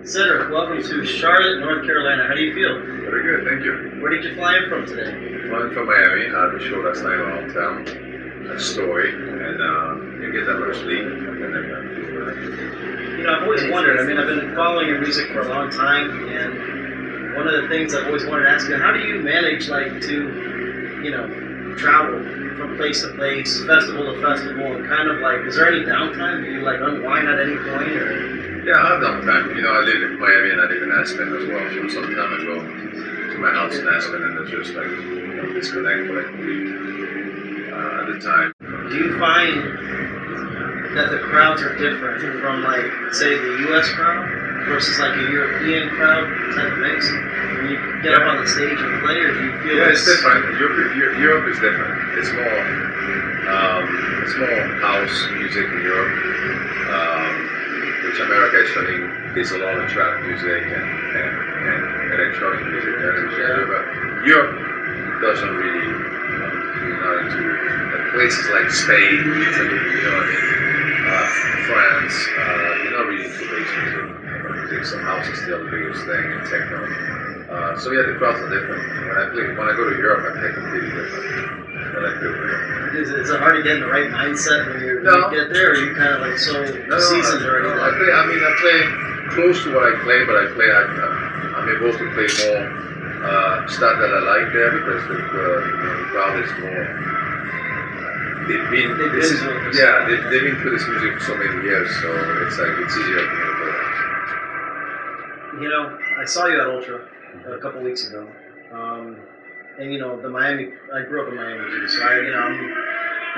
Cedric, welcome to Charlotte, North Carolina. How do you feel? Very good, thank you. Where did you fly in from today? Flying from Miami. I had a show last night in my hometown, a story, and you get that much sleep, and then You know, I've always wondered. I mean, I've been following your music for a long time, and one of the things I've always wanted to ask you: how do you manage, like, to, you know, travel from place to place, festival to festival, and kind of like, is there any downtime? Do you like unwind at any point, or? yeah, I have downtime. You know, I live in Miami and I live in Aspen as well. So sometimes I go to my house in Aspen and it's just like, you know, disconnect for like a week at a time. Do you find that the crowds are different from, like, say, the U.S. crowd versus like a European crowd type of mix? When you get up on the stage and play, or do you feel it's different. Europe is different. It's more house music in Europe. Which America is turning, there's a lot of trap music and electronic music there. But Europe doesn't really, you're not into places like Spain, Italy, you know what I mean? France, you're not really into bass music. Some house is still the biggest thing, and techno. So yeah, the crowds are different. When I go to Europe, I play completely different. Is it hard to get in the right mindset when you get there, or are you kind of like seasoned already? I play close to what I play, but I'm able to play more stuff that I like there because the crowd is more. They've been through this music for so many years, so it's easier for me to play that. You know, I saw you at Ultra a couple weeks ago. And you know, I grew up in Miami too, so I'm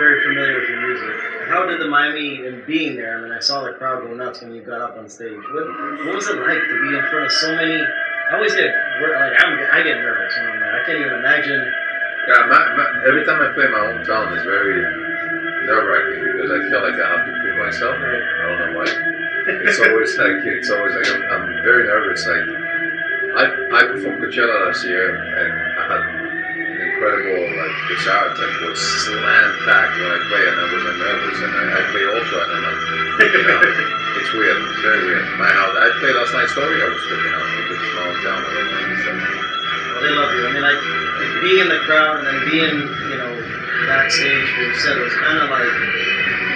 very familiar with your music. How did the Miami and being there? I mean, I saw the crowd go nuts when you got up on stage. What was it like to be in front of so many? I always get I get nervous when I'm there. I can't even imagine. Yeah, every time I play my hometown, it's very nerve-wracking because I feel like I have to prove myself. Right. I don't know why. It's always like I'm very nervous. Like I performed Coachella last year, and I had incredible, like, the shower tank was slam packed when I play, and I wasn't nervous, and I play Ultra, and I'm like, flipping out. It's weird, it's very weird. My house, I played last night's story, I was flipping out because it's my hometown, I don't understand. Well, they love you. I mean, like being in the crowd and then being, you know, backstage, where you said it was kind of like,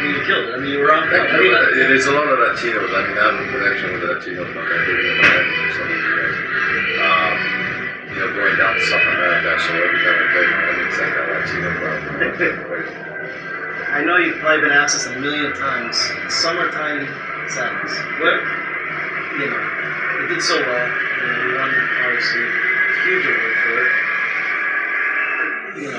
you killed it. I mean, you were on. There's a lot of Latinos. I mean, I have a connection with the Latinos now. I've been in Miami for so many years. You know, going down to South America, so every time I play Miami, it's like a Latino crowd. I know you've probably been asked this a million times. Summertime Sadness. What, you know, it did so well. You know, we won, obviously, a huge award for it. You know,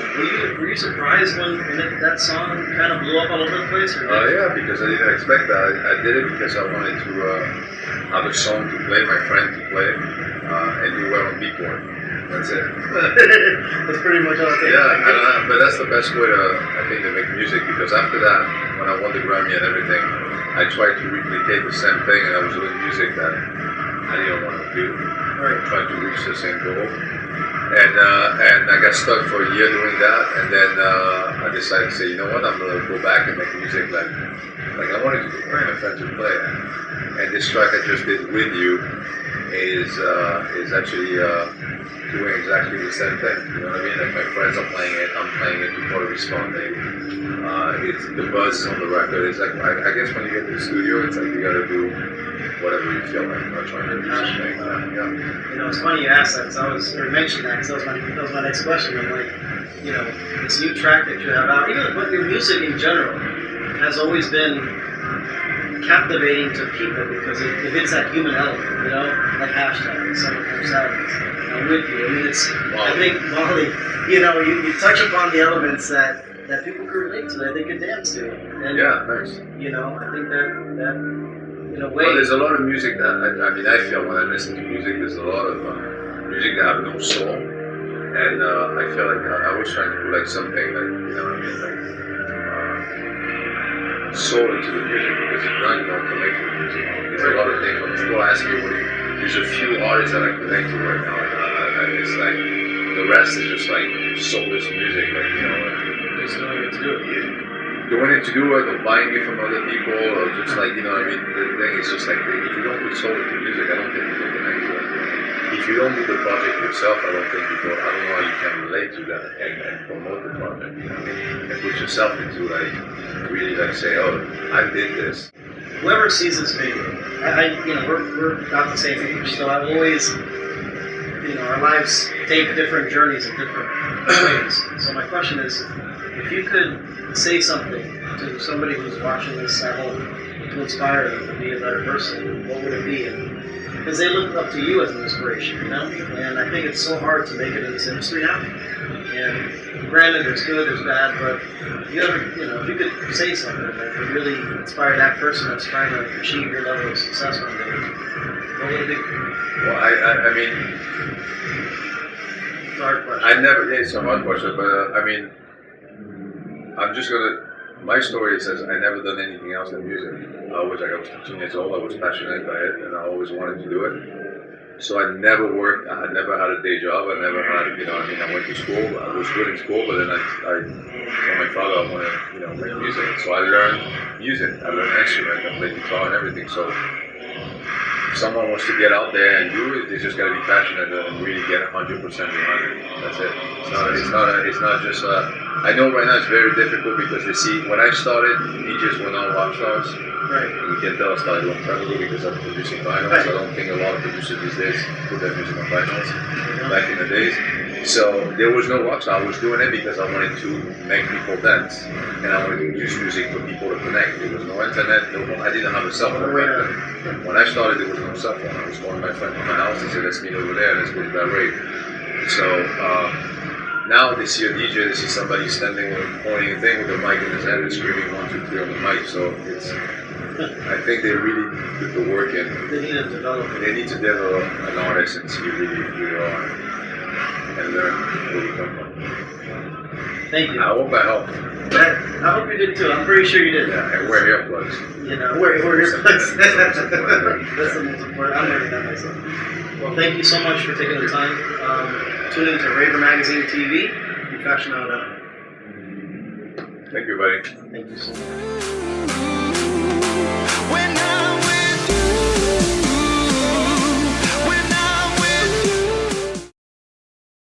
were you surprised when that song kind of blew up all over the place? Yeah, because I didn't expect that. I did it because I wanted to have a song to play, my friend to play, and do well on Beatport. That's it. That's pretty much all it takes. Yeah, but that's the best way I think to make music, because after that, when I won the Grammy and everything, I tried to replicate the same thing, and I was doing music that I didn't want to do. Right. Trying to reach the same goal. And I got stuck for a year doing that, and then I decided to say, you know what, I'm gonna go back and make music like I wanted to do, my friends would play. And this track I just did with you is actually doing exactly the same thing. You know what I mean? Like, my friends are playing it, I'm playing it, people are responding. It's the buzz on the record. It's like, I guess when you get to the studio, it's like you gotta do whatever you feel like. I'm not trying to do something. You know, it's funny you asked that, or mentioned that, because that was my next question. I'm like, you know, this new track that you have out, even but your music in general has always been captivating to people because it hits that human element, you know, like hashtag, Summertime Sadness. I'm with you. I mean, I think, Molly, you know, you touch upon the elements that people can relate to, that they can dance to. And, yeah, nice. You know, I think that in a way. Well, there's a lot of music that, I feel when I listen to music, there's a lot of music that have no soul. And I feel like I was trying to do like something like, you know what I mean, like soul into the music, because if not, you don't connect with the music. There's a lot of things. When people ask me, there's a few artists that I connect to right now. And it's like, the rest is just like soulless music, like, you know, Just doing it to do it. doing it to do it, or buying it from other people, or just like, you know what I mean? The thing is just like, if you don't put soul into music, I don't think people connect to it. If you don't do the project yourself, I don't think people, I don't know how you can relate to that and promote the project, you know what I mean? And put yourself into like, really like say, oh, I did this. Whoever sees this video, you know, we're not the same age, so I've always, you know, our lives take different journeys in different ways. So my question is, if you could say something to somebody who's watching this at home to inspire them to be a better person, what would it be? Because they look up to you as an inspiration, you know? And I think it's so hard to make it in this industry now. And granted, there's good, there's bad, but you know, if you could say something that would really inspire that person that's trying to achieve your level of success one day, what would it be? Well, I mean, It's a hard question. it's a hard question, but I mean, I'm just gonna, my story says I never done anything else than music. I was 15 years old, I was passionate by it, and I always wanted to do it. So I never worked, I had never had a day job, I never had, you know, I mean, I went to school, I was good in school, but then I told my father I want to, you know, make music. So I learned music, I learned an instrument, I played guitar and everything. So if someone wants to get out there and do it, they just got to be passionate and really get 100% behind it. That's it. It's not just, I know right now it's very difficult because they see, when I started, DJs were not rock stars. Right. You can tell I started a long time ago because I'm producing vinyls. Right. I don't think a lot of producers these days put their music on vinyls back in the days. So there was no rock star. I was doing it because I wanted to make people dance. And I wanted to use music for people to connect. There was no internet. I didn't have a cell phone back then. When I started, there was no cell phone. I was calling my friend from my house and said, let's meet over there. Let's go to that rave. So now they see a DJ, they see somebody standing or pointing a thing with a mic in his hand and screaming 1, 2, 3 on the mic. So it's, I think they really put the work in. They need to develop it. They need to develop an artist and see really who they are and learn where we come from. Thank you. I hope I helped. I hope you did too. I'm pretty sure you did. Yeah, and wear earplugs. You know, wear earplugs. That's the most important. I'm wearing that myself. Well, thank you so much for taking the time. Tune into Raver Magazine TV. Be fashionable. Thank you, buddy. Thank you so much.